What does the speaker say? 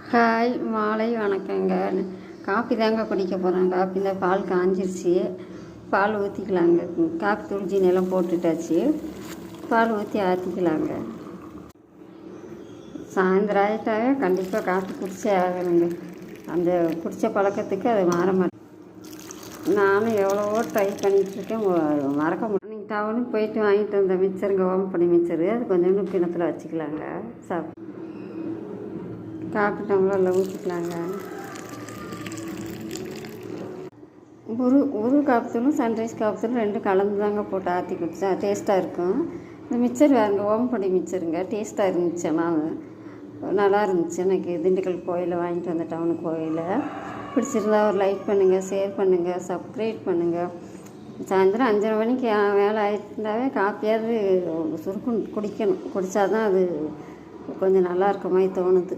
Hi, மாலை வணக்கங்க. Copy தாங்க குடிக்க போகிறேன். காப்பியில் பால் காஞ்சிருச்சு. பால் ஊற்றிக்கலாங்க. காப்பி தூள் ஜீனியெல்லாம் போட்டுட்டாச்சு. பால் ஊற்றி ஆற்றிக்கலாங்க. சாயந்தரம் ஆகிட்டாவே கண்டிப்பாக காப்பி குடிச்சே ஆகணுங்க. அந்த குடித்த பழக்கத்துக்கு அது மாற மாட்டேன். நானும் எவ்வளவோ ட்ரை பண்ணிகிட்ருக்கேன், மறக்க முடியும். நீங்கள் டவுனுக்கு போயிட்டு வாங்கிட்டு வந்த மிச்சருங்க, ஓமப்படி மிச்சரு, அது கொஞ்சோண்டு கிணத்துல வச்சுக்கலாங்க. காப்பி டம்ளரில் ஊற்றிக்கலாங்க. ஒரு காப்பித்தூளும் சன்ரைஸ் காப்பித்தூளும் ரெண்டும் கலந்து தாங்க போட்டு ஆற்றி குடித்தா டேஸ்ட்டாக இருக்கும். இந்த மிச்சர் வேறுங்க, ஓமப்பொடி மிச்சருங்க, டேஸ்ட்டாக இருந்துச்சு. ஆனால் நல்லா இருந்துச்சு. எனக்கு திண்டுக்கல் கோயிலில் வாங்கிட்டு வந்த டவுனுக்கு கோயிலில் பிடிச்சிருந்தா ஒரு லைக் பண்ணுங்கள், ஷேர் பண்ணுங்கள், சப்ஸ்கிரைப் பண்ணுங்கள். சாயந்தரம் 5:30 மணிக்கு வேலை ஆகிட்டுருந்தாவே காப்பியாவது சுருக்குன்னு குடிக்கணும். குடித்தா தான் அது கொஞ்சம் நல்லா இருக்க மாதிரி தோணுது.